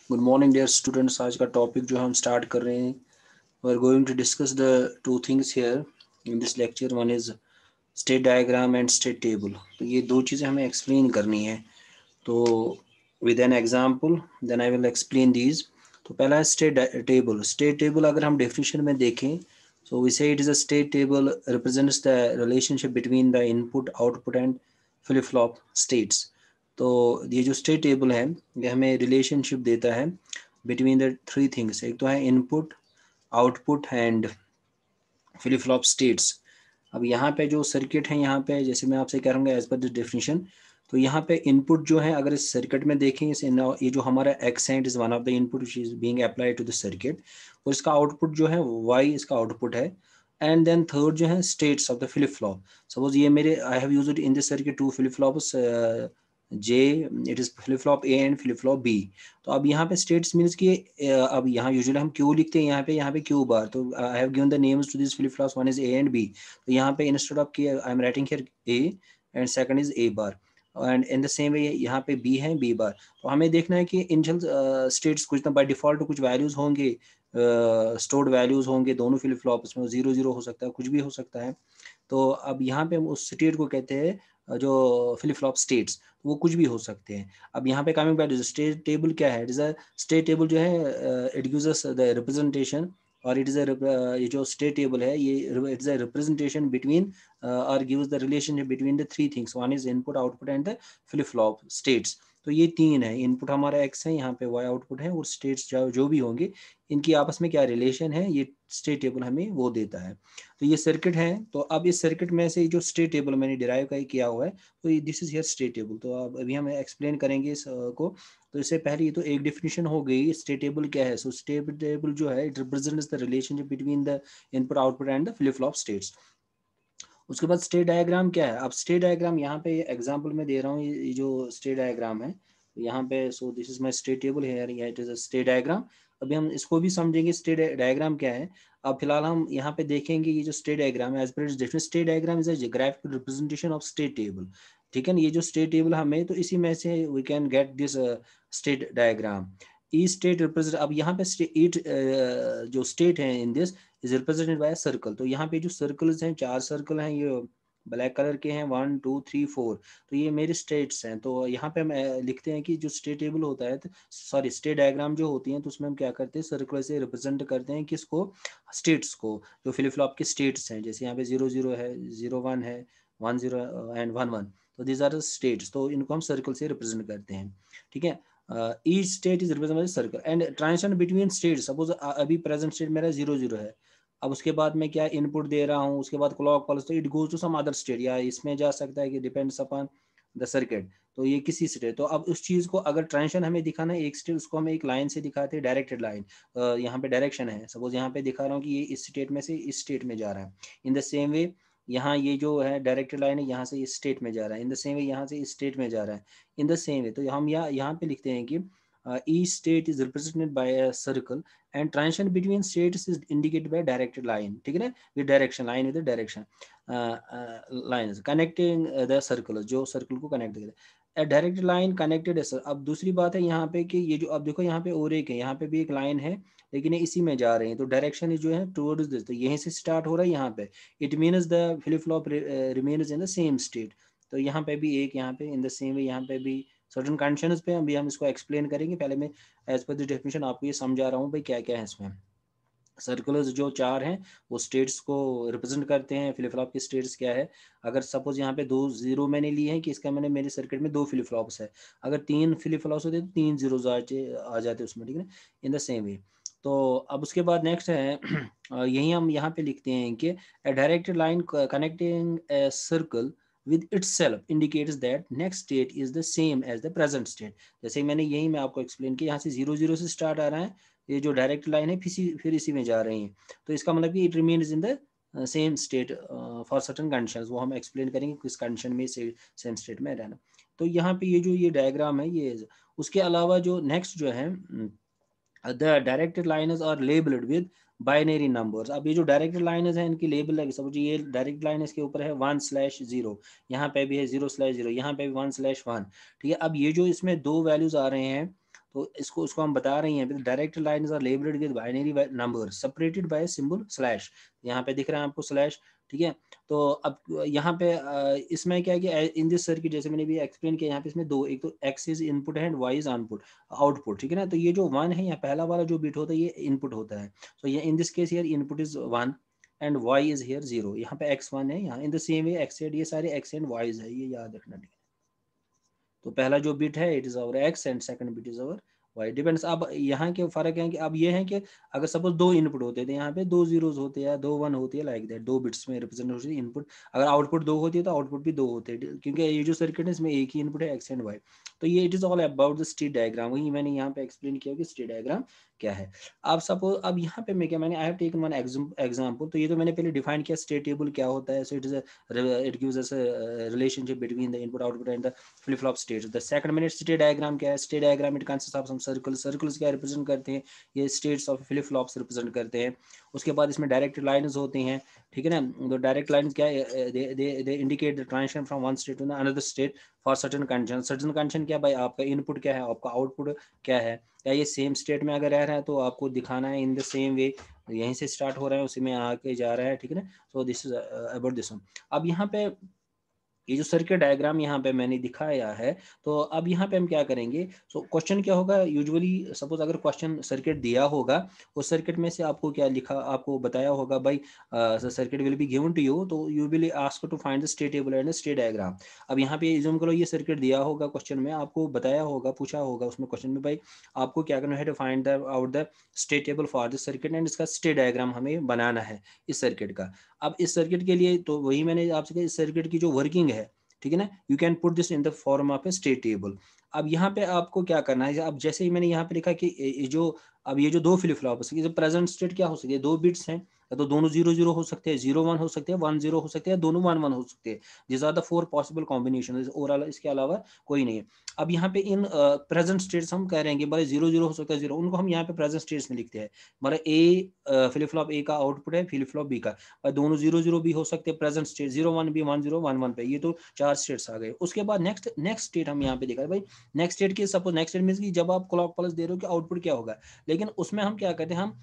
Good morning dear students. आज का topic जो हम स्टार्ट कर रहे हैं, we are going to discuss the two things here in this lecture. One is state diagram and state table. तो ये दो चीज़ें हमें एक्सप्लेन करनी है। तो with an example then I will explain these. तो पहला है स्टेट टेबल। स्टेट टेबल अगर हम डेफिनेशन में देखें, सो वी से it is a state table represents the relationship between the input output and flip flop states. तो ये जो स्टेट टेबल है ये हमें रिलेशनशिप देता है बिटवीन द थ्री थिंग्स। एक तो है input, output and flip flop states. अब यहाँ पे जो सर्किट है, यहाँ पे जैसे मैं आपसे कह रहा हूँ एज पर द डेफिनेशन, तो यहाँ पे इनपुट जो है अगर इस सर्किट में देखें, इस ये जो हमारा एक्स है it is one of the input which is being applied to the circuit, और इसका आउटपुट जो है वाई इसका आउटपुट है। एंड देन थर्ड जो है states of the flip flop. Suppose ये मेरे I have used in this circuit two flip flops J, it is flip flop A and flip flop B. तो अब यहाँ पे स्टेट्स मीन्स कि अब यहाँ यूजुअली हम क्यू लिखते हैं, यहाँ पे क्यू बार। तो I have given the names to this flip flops, one is A and B. तो यहाँ पे instead of Q I am writing here A and second is A bar, and in the same way यहाँ पे B है B bar. तो हमें देखना है कि इनिशियल स्टेट्स कुछ ना बाय डिफॉल्ट कुछ वैल्यूज होंगे, स्टोर्ड वैल्यूज होंगे दोनों फ्लिप फ्लॉप्स में। 0 0 हो सकता है, कुछ भी हो सकता है। तो अब यहाँ पे हम उस स्टेट को कहते हैं जो फ्लिप फ्लॉप स्टेट्स, वो कुछ भी हो सकते हैं। अब यहाँ पे कमिंग बैक स्टेट टेबल क्या है, it is a state table जो है it gives us the representation, और इट इज ये जो स्टेट टेबल है ये it is a representation between और gives the relationship between the three things, one is input output and the flip flop states. तो ये तीन है, इनपुट हमारा एक्स है, यहाँ पे वाई आउटपुट है, और स्टेट्स जो भी होंगे इनकी आपस में क्या रिलेशन है, ये स्टेट टेबल हमें वो देता है। तो ये सर्किट है। तो अब इस सर्किट में से जो स्टेट टेबल मैंने डिराइव किया हुआ है, तो this is here state table. तो अब अभी हम एक्सप्लेन करेंगे इस को। तो इससे पहले ये तो एक डिफिनेशन हो गई स्टेट टेबल क्या है। सो स्टेट टेबल जो है it represents the relationship between the input output and the flip flop states. उसके बाद स्टेट डायग्राम क्या है। अब स्टेट डायग्राम यहाँ पे एग्जांपल में दे रहा हूँ, ये जो स्टेट डायग्राम है यहाँ पे। सो this is my state table here, it is a state diagram. अभी हम इसको भी समझेंगे स्टेट डायग्राम क्या है। अब फिलहाल हम यहाँ पे देखेंगे ये जो स्टेट डायग्राम है, as per its definition state diagram is a graphical representation of state table. ठीक है ना, ये जो स्टेट टेबल हमें, तो इसी में से we can get this state diagram. E state represent, अब यहाँ पे ईट जो स्टेट है in this is represented by circle. तो यहाँ पे जो सर्कल्स हैं, चार सर्कल हैं, ये ब्लैक कलर के हैं, 1 2 3 4। तो ये मेरे स्टेट्स हैं। तो यहाँ पे हम लिखते हैं कि जो स्टेट टेबल होता है, सॉरी स्टेट डायग्राम जो होती हैं, तो उसमें हम क्या करते हैं, सर्कल से रिप्रेजेंट करते हैं किसको, स्टेट्स को, जो फ्लिप फ्लॉप के स्टेट्स हैं। जैसे यहाँ पे 0 0 है, 0 1 है, 1 0 एंड 1 1। तो दीज आर स्टेट्स, तो इनको हम सर्कल से रिप्रेजेंट करते हैं। ठीक है, each state is represented by circle and transition between state. Suppose अभी प्रेजेंट स्टेट मेरा 0 0 है, अब उसके बाद मैं क्या इनपुट दे रहा हूँ, उसके बाद क्लॉक पल्स, तो it goes to some other state, या इसमें जा सकता है कि डिपेंड्स अपॉन द सर्किट। तो ये किसी स्टेट, तो अब उस चीज को अगर ट्रांजिशन हमें दिखाना है एक स्टेट, उसको हम एक लाइन से दिखाते हैं, डायरेक्टेड लाइन। यहाँ पे डायरेक्शन है, सपोज यहाँ पे दिखा रहा हूँ कि ये इस स्टेट में से इस स्टेट में जा रहा है। इन द सेम वे यहाँ ये जो है डायरेक्टेड लाइन है, यहाँ से इस स्टेट में जा रहा है। इन द सेम वे यहाँ से इस स्टेट में जा रहा है। इन द सेम वे, तो हम यहाँ पे लिखते हैं कि each state is represented by a circle and transition between states is indicated by directed line. ठीक है ना, with direction line with the direction lines connecting the circle, जो circle को connect करते हैं। a directed line connected है। अब दूसरी बात है यहाँ पे कि ये जो अब देखो यहाँ पे और एक है, यहाँ पे भी एक लाइन है, लेकिन ये इसी में जा रहे हैं। तो डायरेक्शन जो है टुवर्ड्स दिस, तो यहीं से स्टार्ट हो रहा है यहाँ पे। It means the flip flop remains in the same state. तो यहाँ पे भी एक, यहाँ पे इन द सेम वे, यहाँ पे भी सर्टेन कंडीशंस पे अभी हम इसको एक्सप्लेन करेंगे। पहले मैं एज पर द डेफिनेशन आपको ये समझा रहा हूँ भाई क्या क्या है इसमें। सर्कुलर्स जो चार हैं वो स्टेट्स को रिप्रेजेंट करते हैं। फ्लिप फ्लॉप की स्टेट्स क्या है, अगर सपोज यहाँ पे 2 0 मैंने लिए हैं कि इसका मैंने मेरे सर्किट में 2 फ्लिप फ्लॉप्स है, अगर 3 फ्लिप फ्लॉप्स होते तो 3 जीरोज आ जाते उसमें। ठीक है, इन द सेम वे। तो अब उसके बाद नेक्स्ट है यही हम यहाँ पे लिखते हैं कि a directed line connecting a circle with itself indicates that next state is the same as the present state। जैसे मैंने यही मैं आपको एक्सप्लेन किया, यहाँ से 0 0 से स्टार्ट आ रहा है, ये जो डायरेक्ट लाइन है फिर इसी में जा रही हैं। तो इसका मतलब कि it remains in the same state for certain conditions, वो हम एक्सप्लेन करेंगे किस कंडीशन में सेम स्टेट में रहना। तो यहाँ पे ये जो ये डायग्राम है ये, उसके अलावा जो नेक्स्ट जो है the directed lines are labelled with binary numbers. अब ये जो डायरेक्टेड लाइन्स हैं इनकी लेबल है, समझिए ये डायरेक्ट लाइन इसके ऊपर है 1/0, यहाँ पे भी है 0/0, यहाँ पे भी 1/1। ठीक है, अब ये जो इसमें दो वैल्यूज आ रहे हैं तो इसको उसको हम बता रहे हैं, direct lines are labelled with binary number separated by symbol slash. यहाँ पे दिख रहा है आपको स्लैश, ठीक है। तो अब यहाँ पे इसमें क्या है कि इन दिस सर्किट, जैसे मैंने भी एक्सप्लेन किया, यहाँ पे इसमें दो, एक तो एक्स इज इनपुट है एंड वाई इज आउटपुट, ठीक है ना। तो ये जो 1 है, यहाँ पहला वाला जो बिट होता है ये इनपुट होता है। तो ये in this case here input is 1 and y is here 0। यहाँ पे x1 है, यहाँ इन the same way x and, ये सारे x एंड y's है, ये याद रखना, ठीक है। तो पहला जो बिट है it is our x and second bit is our y, depends. अब यहाँ के फर्क है कि अब ये है कि अगर सपोज दो इनपुट होते थे, यहाँ पे दो जीरोज होते हैं, दो वन होती है, लाइक दैट, दो बिट्स में रिप्रेजेंट होती है इनपुट। अगर आउटपुट दो होती है तो आउटपुट भी दो होते हैं, क्योंकि ये जो सर्किट है इसमें एक ही इनपुट है x एंड y। तो ये it is all about the state diagram, वही मैंने यहाँ पे एक्सप्लेन किया कि स्टेट डायग्राम क्या है। अब सपोज अब यहाँ पे मैं क्या, मैंने I have taken one example. तो ये तो मैंने पहले डिफाइन किया स्टेट टेबल क्या होता है। So it gives us a relationship between the input output and the flip flop state. The second मैंने स्टेट डायग्राम क्या है। State diagram it consist of some circles क्या रिप्रेजेंट करते हैं, ये states of flip flops represent करते हैं। उसके बाद इसमें डायरेक्ट लाइन्स होती हैं, ठीक है ना। तो डायरेक्ट लाइन्स क्या है, they indicate the transition from one state to another state for certain condition. Certain condition क्या भाई, आपका इनपुट क्या है, आपका आउटपुट क्या है, या ये सेम स्टेट में अगर रह रहा है तो आपको दिखाना है इन द सेम वे, यहीं से स्टार्ट हो रहा है उसी में आके जा रहा है, ठीक है ना। सो this is about this one. अब यहाँ पे ये जो सर्किट डायग्राम यहाँ पे मैंने दिखाया है, तो अब यहाँ पे हम क्या करेंगे। सो क्वेश्चन क्या होगा, यूजुअली सपोज अगर क्वेश्चन सर्किट दिया होगा, उस सर्किट में से आपको क्या लिखा, आपको बताया होगा भाई circuit will be given to you, तो you will ask to find the state table and state diagram. अब यहाँ पे एज्यूम करो ये सर्किट दिया होगा, क्वेश्चन में आपको बताया होगा, पूछा होगा उसमें क्वेश्चन में भाई आपको क्या करना है, to find out the state table for the circuit and इसका स्टेट डायग्राम हमें बनाना है इस सर्किट का। अब इस सर्किट के लिए तो वही मैंने आपसे कहा, इस सर्किट की जो वर्किंग है, ठीक है ना, you can put this in the form of A state table. अब यहाँ पे आपको क्या करना है, अब जैसे ही मैंने यहाँ पे लिखा कि ये जो अब ये जो दो फ्लिप फ्लॉप है, प्रेजेंट स्टेट क्या हो सकती है, दो बिट्स हैं, या तो दोनों 0 0 हो सकते हैं, 0 1 हो सकते हैं, 1 0 हो सकते हैं, दोनों 1 1 हो सकते हैं। This are the 4 possible combination, और इसके अलावा कोई नहीं है। अब यहाँ पे इन प्रेजेंट स्टेट्स हम कह रहे हैं कि भाई 0 0 हो सकता है 0, उनको हम यहाँ पे प्रेजेंट स्टेट्स में लिखते हैं। हमारा ए फ्लिप फ्लॉप ए का आउटपुट है, फ्लिप फ्लॉप बी का, दोनों 0 0 भी हो सकते हैं प्रेजेंट स्टेट, 0 1 भी 1 0 1 1 पे, ये तो 4 स्टेट्स आ गए। उसके बाद नेक्स्ट स्टेट हम यहाँ पे देखा भाई, नेक्स्ट स्टेट की सपोज नेक्स्ट स्टेट मींस कि जब आप क्लॉक पल्स दे रहे हो कि आउटपुट क्या होगा, लेकिन उसमें हम क्या करते हैं, हम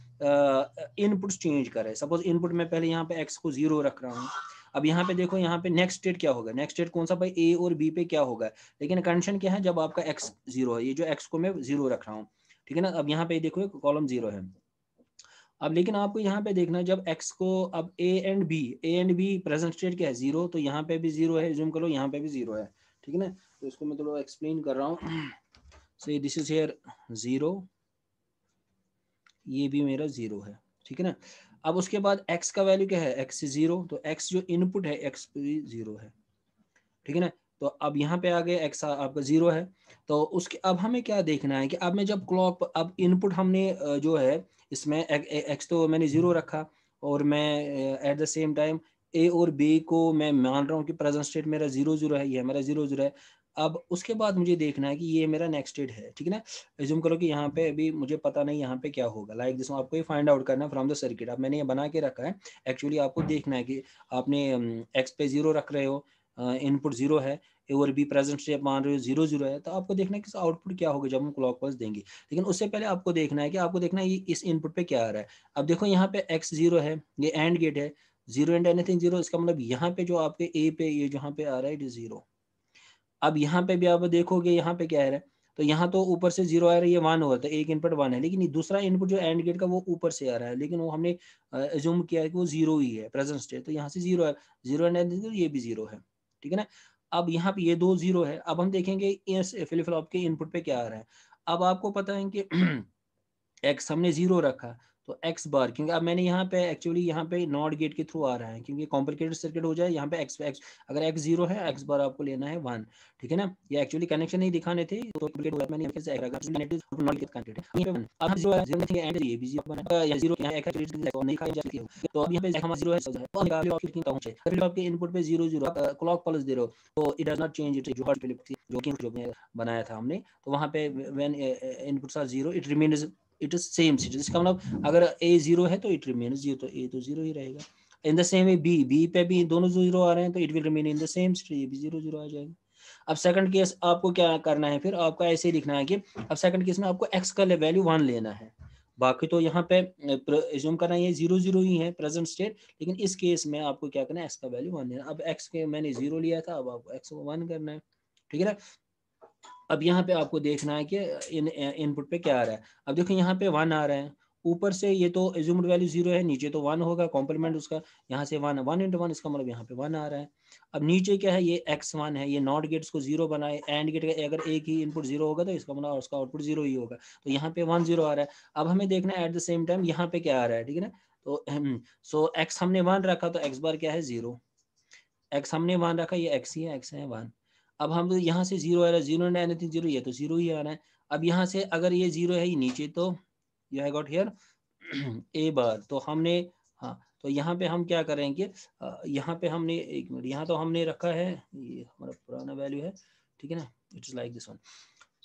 इनपुट चेंज कर रहे हैं। सपोज इनपुट में पहले यहाँ पे x को 0 रख रहा हूँ। अब यहाँ पे देखो, यहाँ पे नेक्स्ट स्टेट क्या होगा, नेक्स्ट स्टेट कौन सा भाई, a और b पे क्या होगा, लेकिन कंडीशन क्या है, जब आपका x 0 है, ये जो x को मैं 0 रख रहा हूँ, ठीक है ना। अब यहाँ पे देखो कॉलम 0 है। अब लेकिन आपको यहाँ पे देखना है, जब x को अब a and b present state क्या है 0, तो यहाँ पे भी 0 है, जूम करो यहाँ पे भी 0 है, ठीक है ना। तो इसको मैं थोड़ा एक्सप्लेन कर रहा हूँ। सो दिस इज हियर 0, ये भी मेरा 0 है, ठीक है ना। अब उसके बाद x का वैल्यू क्या है, x 0, तो x जो इनपुट है x भी 0 है, ठीक है ना। तो अब यहाँ पे आ गए x आपका 0 है। तो उसके अब हमें क्या देखना है कि अब मैं जब क्लॉक, अब इनपुट हमने जो है इसमें x तो मैंने 0 रखा, और मैं at the same time a और b को मैं मान रहा हूँ कि प्रेजेंट स्टेट मेरा 0 0 है, ये मेरा 0 0 है। अब उसके बाद मुझे देखना है कि ये मेरा नेक्स्ट स्टेट है, ठीक है ना। एज्यूम करो कि यहाँ पे अभी मुझे पता नहीं यहाँ पे क्या होगा, लाइक दिस आपको ये फाइंड आउट करना है फ्रॉम द सर्किट। अब मैंने ये बना के रखा है, एक्चुअली आपको देखना है कि आपने x पे 0 रख रहे हो, इनपुट 0 है, और भी प्रेजेंट स्टेट मान रहे हो 0 0 है, तो आपको देखना है कि आउटपुट क्या होगा जब हम क्लॉक पल्स देंगे। लेकिन उससे पहले आपको देखना है कि इस इनपुट पे क्या आ रहा है। अब देखो यहाँ पे x 0 है, ये एंड गेट है, 0 एंड एनीथिंग 0, इसका मतलब यहाँ पे जो आपके a पे ये जहाँ पे आ रहा है इट इज 0। अब यहाँ पे भी आप देखोगे यहाँ पे क्या है, तो यहाँ तो ऊपर से 0 आ रहा है, ये 1 हुआ था, एक इनपुट 1 है, लेकिन दूसरा इनपुट जो एंड गेट का वो ऊपर से आ रहा है, लेकिन वो हमने एज्यूम किया है कि वो 0 ही है प्रेजेंट स्टेट, तो यहाँ से 0 है, 0 एंड ये भी 0 है, ठीक है ना। अब यहाँ पे ये दो 0 है। अब हम देखेंगे इस फ्लिप फ्लॉप के इनपुट पे क्या आ रहा है। अब आपको पता है कि एक्स हमने 0 रखा, तो एक्स बार, क्योंकि अब मैंने यहाँ पे एक्चुअली यहाँ पे नॉट गेट के थ्रू आ रहा है, क्योंकि कॉम्प्लिकेटेड सर्किट हो जाए, यहाँ पे एक्स अगर एक्स 0 है, एक्स बार आपको लेना है 1, ठीक है ना। ये एक्चुअली कनेक्शन नहीं दिखाने थे, तो कॉम्प्लिकेट हो जाता, मैंने फिर से नॉट गेट कनेक्टेड है, यहाँ पे 1 अब 0 है, 0 नहीं एंड ये भी 0 बना या 0 यहाँ एक्चुअली नहीं खाया जाती है, तो अब यहाँ पे हमारा 0 है, तो हम निकाल लो कितना पहुंचे, फिर आपके इनपुट पे 0 0 क्लॉक पल्स दे रहे हो, तो it does not change it, जो हॉट फ्लिप थी जो कि बनाया था हमने, तो वहां पे when inputs are 0 it remains it is same series. इसका मतलब अगर a 0 है तो इट रिमेन्स 0, तो a तो 0 ही रहेगा। In the same way B पे भी दोनों जीरो आ रहे हैं तो it will remain in the same state, ये भी जीरो जीरो आ जाएगा। अब सेकंड केस आपको क्या करना है, फिर आपको ऐसे लिखना है कि अब सेकंड केस में आपको एक्स का वैल्यू 1 लेना है, बाकी तो यहाँ पे एज्यूम करना ये जीरो जीरो ही है प्रेजेंट स्टेट, लेकिन इस केस में आपको क्या करना है, एक्स का वैल्यू 1 लेना। अब एक्स के मैंने जीरो लिया था, अब आपको एक्स को 1 करना है, ठीक है ना। अब यहाँ पे आपको देखना है कि इनपुट पे क्या आ रहा है। अब देखो यहाँ पे 1 आ रहा है, ऊपर से ये तो एज्यूम्ड वैल्यू 0 है, नीचे तो 1 होगा, कॉम्प्लीमेंट उसका यहाँ से 1 1 इंटू 1, इसका मतलब यहाँ पे 1 आ रहा है। अब नीचे क्या है, ये x1 है, ये नॉट गेट्स को 0 बनाए, एंड गेट का अगर एक ही इनपुट 0 होगा तो इसका मतलब उसका आउटपुट 0 ही होगा, तो यहाँ पे 1 0 आ रहा है। अब हमें देखना है एट द सेम टाइम यहाँ पे क्या आ रहा है, ठीक है ना। तो सो x हमने 1 रखा तो x बार क्या है 0, x हमने 1 रखा, ये x ही है, x है 1। अब हम यहाँ से 0 आ रहा है, 0 एंड एनीथिंग 0, ये तो 0 ही आ रहा है। अब यहाँ से अगर ये 0 है, ये नीचे तो you have got here a बार, तो हमने हाँ, तो यहाँ पे हम क्या करेंगे, यहाँ पे हमने एक मिनट, यहाँ तो हमने रखा है, ये हमारा पुराना वैल्यू है, ठीक है ना, it is like this one.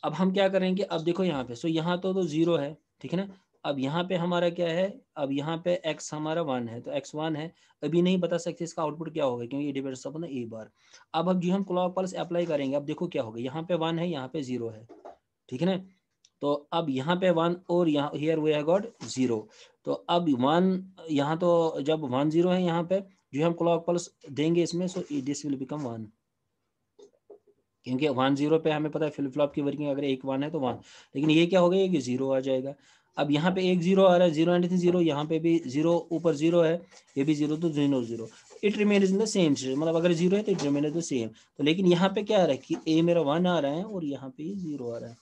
अब हम क्या करेंगे, अब देखो यहाँ पे, सो यहाँ तो 0 है, ठीक है ना। अब यहाँ पे हमारा क्या है, अब यहाँ पे x हमारा 1 है, तो x 1 है, अभी नहीं बता सकते इसका आउटपुट क्या होगा क्योंकि ये डिपेंड्स अपॉन a बार। अब जो हम क्लॉक पल्स अप्लाई करेंगे, अब देखो क्या होगा, यहाँ पे 1 है, यहाँ पे 0 है, ठीक है ना। तो अब यहाँ पे 1 और यहाँ हियर वी हैव गॉट 0, तो अब 1 यहाँ तो जब 1 0 है यहाँ पे, जो हम क्लॉक पल्स देंगे इसमें, सो दिस विल बिकम 1, क्योंकि 1 0 पे हमें पता है फ्लिप फ्लॉप की वर्किंग, अगर एक 1 है तो 1, लेकिन ये क्या हो गया, ये 0 आ जाएगा। अब यहाँ पे एक 0 आ रहा है, 0 एंड 0, यहाँ पे भी 0, ऊपर 0 है, ये भी 0, तो 0 0, it remain in the same, मतलब अगर 0 है तो it remain in the same. तो लेकिन यहाँ पे क्या आ रहा है कि a मेरा 1 आ रहा है और यहाँ पे 0 आ रहा है,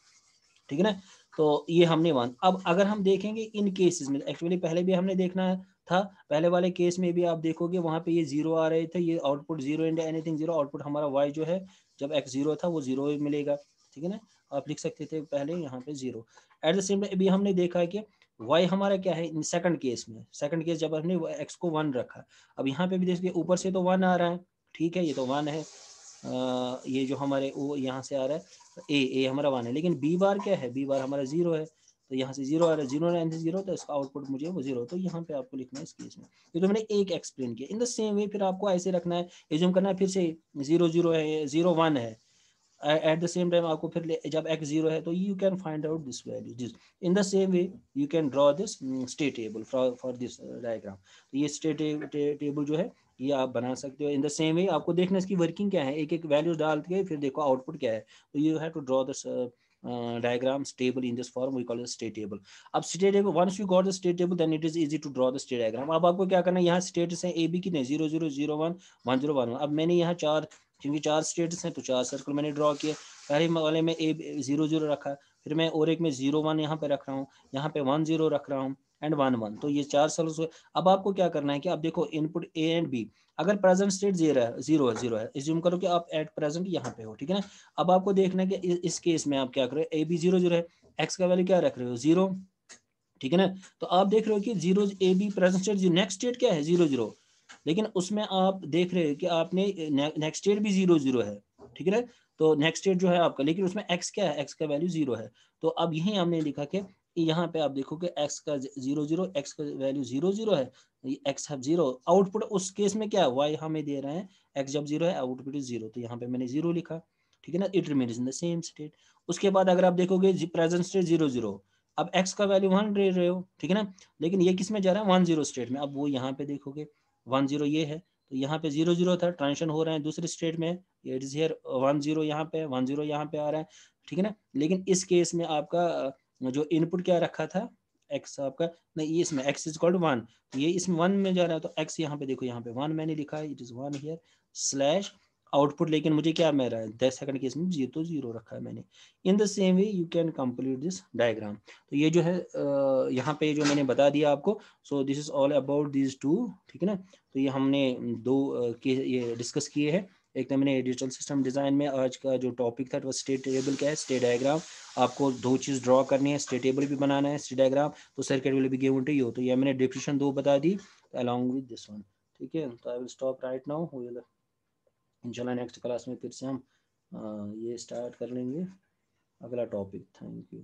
ठीक है ना। तो ये हमने 1। अब अगर हम देखेंगे इन केसेस में, एक्चुअली पहले भी हमने देखना था, पहले वाले केस में भी आप देखोगे वहां पे ये 0 आ रहे थे, ये आउटपुट 0 एंड एनीथिंग 0, आउटपुट हमारा y जो है जब x 0 था वो 0 मिलेगा, ठीक है ना। आप लिख सकते थे पहले यहाँ पे 0। एट द सेम अभी हमने देखा है कि y हमारा क्या है इन सेकंड केस में, सेकंड केस जब हमने x को 1 रखा, अब यहाँ पे भी देखिए ऊपर से तो 1 आ रहा है, ठीक है, ये तो 1 है, ये जो हमारे वो यहाँ से आ रहा है ए हमारा 1 है, लेकिन बी बार क्या है, बी बार हमारा 0 है, तो यहाँ से 0 आ रहा है, 0 एंड 0, तो इसका आउटपुट मुझे वो 0, तो यहाँ पे आपको लिखना है इस केस में। ये तो मैंने एक एक्सप्लेन किया। इन द सेम वे फिर आपको ऐसे रखना है, एज्यूम करना है फिर से 0 0 है, 0 1 है, एट द सेम टाइम आपको फिर जब x 0 है तो you can find out this value this. In the same way you can draw this state table for this diagram. तो ये स्टेट टेबल जो है ये आप बना सकते हो। इन द सेम वे आपको देखना इसकी वर्किंग क्या है, एक एक वैल्यूज डाल के फिर देखो आउटपुट क्या है, तो you have to draw this diagrams table in this form, we call it state table. अब state table, once you got the state table then it is easy to draw the state diagram. अब आपको क्या करना है, यहाँ states हैं a b कितने 0 0 0 1 1 0 1 1। अब मैंने यहाँ 4, क्योंकि 4 स्टेट्स हैं तो 4 सर्कल मैंने ड्रॉ किए। पहले वाले में ए 0 0 रखा, फिर मैं और एक में 0 1 यहाँ पे रख रहा हूँ, यहाँ पे 1 0 रख रहा हूँ एंड 1 1, तो ये 4 सर्कल। अब आपको क्या करना है कि आप देखो इनपुट ए एंड बी, अगर प्रेजेंट स्टेट 0 है, एज्यूम करो कि आप एट प्रेजेंट यहाँ पे हो, ठीक है ना। अब आपको देखना है कि इस केस में आप क्या करो, ए बी 0 0 है, एक्स का वैल्यू क्या रख रहे हो 0, ठीक है ना। तो आप देख रहे हो कि 0 A be present state, next state क्या है 0 0, लेकिन उसमें आप देख रहे हो कि आपने नेक्स्ट स्टेट भी 0 0 है, ठीक है ना। तो नेक्स्ट स्टेट जो है आपका, लेकिन उसमें x क्या है, x का वैल्यू 0 है। तो अब यही हमने लिखा कि यहाँ पे आप देखो कि x का 0 0, x का वैल्यू 0 0 है, x है 0, आउटपुट उस केस में क्या है y हमें दे रहे हैं, x जब 0 है आउटपुट इज 0, तो यहाँ पे मैंने 0 लिखा, ठीक है ना। It remains in the same state. उसके बाद अगर आप देखोगे प्रेजेंट स्टेट 0 0, अब x का वैल्यू 1 ले रहे हो, ठीक है ना, लेकिन ये किस में जा रहा है 1 0 स्टेट में। अब वो यहाँ पे देखोगे 1 0 ये है, तो यहाँ पे 0 0 था, ट्रांजिशन हो रहा है दूसरे स्टेट में, इट इज हियर 1 0 यहाँ पे 1 0 यहाँ पे आ रहा है, ठीक है ना। लेकिन इस केस में आपका जो इनपुट क्या रखा था x आपका, नहीं ये इसमें x इज इक्वल टू 1, ये इसमें 1 में जा रहा है, तो x यहाँ पे देखो, यहाँ पे 1 मैंने लिखा है, it is 1 here slash output, लेकिन मुझे क्या मिल रहा है 10 सेकंड केस में 0 तो 0 रखा है मैंने। इन the same way you can complete this diagram. तो ये जो है यहाँ पे जो मैंने बता दिया आपको, so this is all about this two, ठीक है ना। तो ये हमने दो ये डिस्कस किए हैं। एक तो मैंने डिजिटल सिस्टम डिज़ाइन में आज का जो टॉपिक था वो स्टेट टेबल क्या है, स्टेट डायग्राम। आपको दो चीज़ ड्रॉ करनी है, स्टेट टेबल भी बनाना है, स्टेट डायग्राम, तो circuit will be given to you. तो ये मैंने डिस्क्रिप्शन दो बता दी अलॉन्ग विद दिस वन, ठीक है। तो I will stop right now, इंशाल्लाह नेक्स्ट क्लास में फिर से हम ये स्टार्ट कर लेंगे अगला टॉपिक। Thank you.